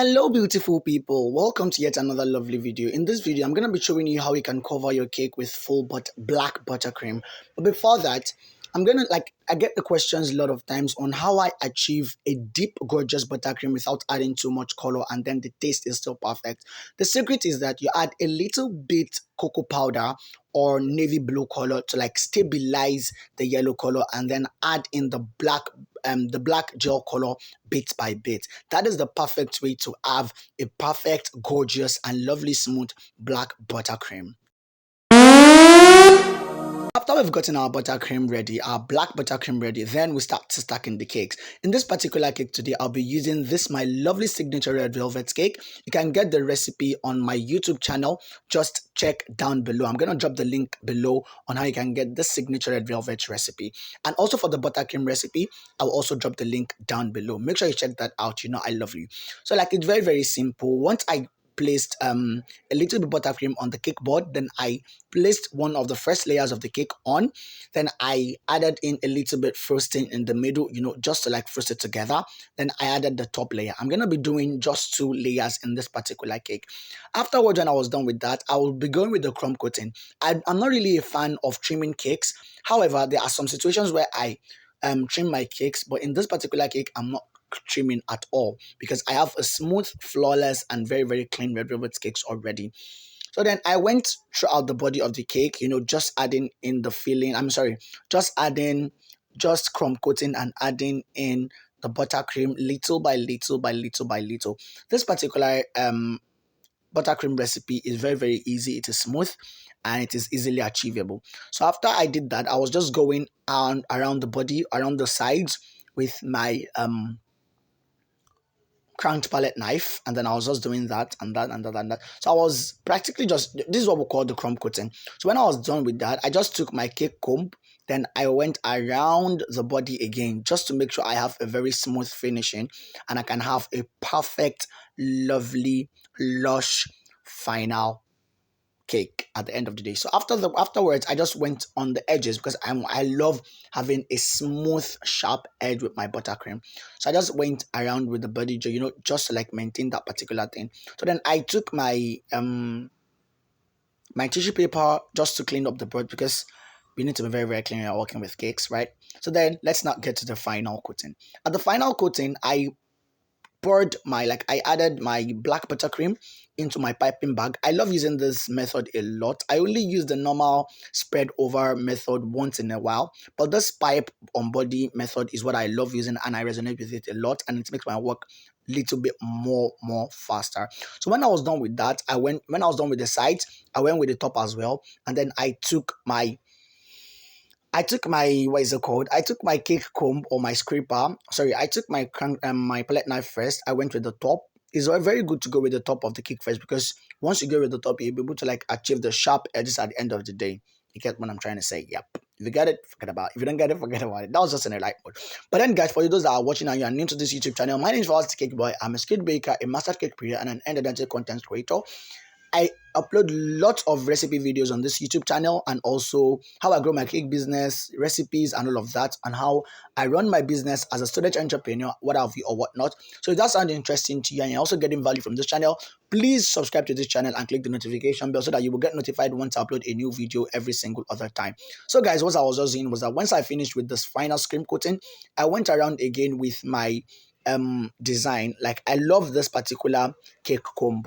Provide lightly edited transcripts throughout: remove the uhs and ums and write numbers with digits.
Hello beautiful people, welcome to yet another lovely video. In this video I'm going to be showing you how you can cover your cake with full black buttercream. But before that, I'm going to I get the questions a lot of times on how I achieve a deep gorgeous buttercream without adding too much color and then the taste is still perfect. The secret is that you add a little bit cocoa powder or navy blue color to stabilize the yellow color and then add in the black gel color bit by bit. That is the perfect way to have a perfect, gorgeous, and lovely smooth black buttercream. After we've gotten our buttercream ready, our black buttercream ready, then we start stacking the cakes. In this particular cake today, I'll be using my lovely signature red velvet cake. You can get the recipe on my YouTube channel. Just check down below. I'm going to drop the link below on how you can get this signature red velvet recipe. And also for the buttercream recipe, I'll also drop the link down below. Make sure you check that out. You know I love you. So it's very, very simple. Once I placed a little bit buttercream on the cake board, then I placed one of the first layers of the cake on, then I added in a little bit frosting in the middle, just to frost it together. Then I added the top layer. I'm gonna be doing just 2 layers in this particular cake. Afterwards, when I was done with that, I will be going with the crumb coating. I'm not really a fan of trimming cakes. However, there are some situations where I trim my cakes, but in this particular cake I'm not trimming at all because I have a smooth, flawless, and very, very clean red velvet cakes already. So then I went throughout the body of the cake, just adding in the filling. Just crumb coating and adding in the buttercream little by little by little by little. This particular buttercream recipe is very, very easy. It is smooth and it is easily achievable. So after I did that, I was just going around the body, around the sides with my cranked palette knife, and then I was just doing that and that and that and that. So I was practically this is what we call the crumb coating. So when I was done with that, I just took my cake comb, then I went around the body again just to make sure I have a very smooth finishing and I can have a perfect, lovely, lush final cake at the end of the day. So afterwards, I just went on the edges because I love having a smooth, sharp edge with my buttercream. So I just went around with the body, just to maintain that particular thing. So then I took my my tissue paper just to clean up the board because we need to be very, very clean when you're working with cakes, right? So then let's not get to the final coating. At the final coating, I I added my black buttercream into my piping bag. I love using this method a lot. I only use the normal spread over method once in a while, but this pipe on body method is what I love using and I resonate with it a lot, and it makes my work a little bit more faster. So when I was done with that, when I was done with the sides, I went with the top as well, and then I took my what is it called? I took my cake comb or my scraper. Sorry, I took my my palette knife first. I went with the top. It's very good to go with the top of the cake first because once you go with the top, you'll be able to achieve the sharp edges at the end of the day. You get what I'm trying to say? Yep. If you get it, forget about it. If you don't get it, forget about it. That was just in a light mode. But then, guys, for you those that are watching and you are new to this YouTube channel, my name is Fondant Cake Boy. I'm a skilled baker, a master cake creator, and an end-to-end content creator. I upload lots of recipe videos on this YouTube channel, and also how I grow my cake business, recipes, and all of that, and how I run my business as a student entrepreneur, what have you or whatnot. So if that sounds interesting to you and you're also getting value from this channel, please subscribe to this channel and click the notification bell so that you will get notified once I upload a new video every single other time. So guys, what I was just doing was that once I finished with this final screen coating, I went around again with my design. I love this particular cake comb.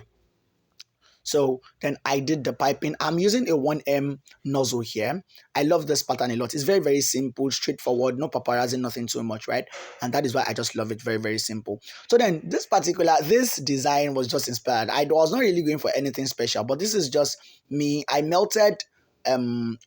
So then I did the piping. I'm using a 1M nozzle here. I love this pattern a lot. It's very, very simple, straightforward, no paparazzi, nothing too much, right? And that is why I just love it. Very, very simple. So then this design was just inspired. I was not really going for anything special, but this is just me. I melted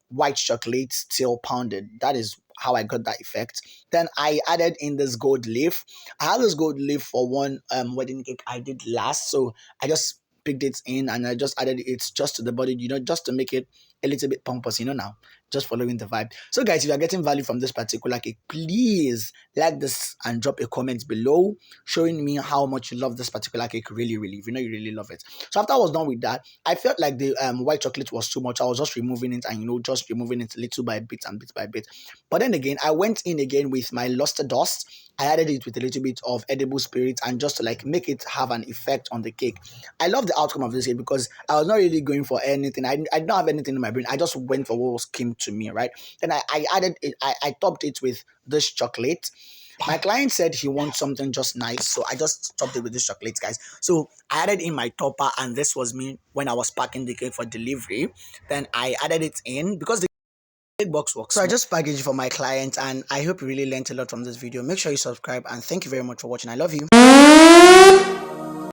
white chocolate till pounded. That is how I got that effect. Then I added in this gold leaf. I had this gold leaf for one wedding cake I did last. So I just picked it in and I just added it just to the body, just to make it a little bit pompous, now. just following the vibe. So guys, if you are getting value from this particular cake, please like this and drop a comment below showing me how much you love this particular cake. Really, really, if you know you really love it. So after I was done with that, I felt like the white chocolate was too much. I was just removing it and just removing it little by bit and bit by bit. But then again, I went in again with my luster dust. I added it with a little bit of edible spirit and just to like make it have an effect on the cake. I love the outcome of this cake because I was not really going for anything. I didn't have anything in my brain. I just went for what came to me, right? Then I added it, I topped it with this chocolate. My client said he wants something just nice, so I just topped it with this chocolate, guys. So I added in my topper, and this was me when I was packing the cake for delivery. Then I added it in because the cake box works. So I just packaged it for my client, and I hope you really learned a lot from this video. Make sure you subscribe, and thank you very much for watching. I love you.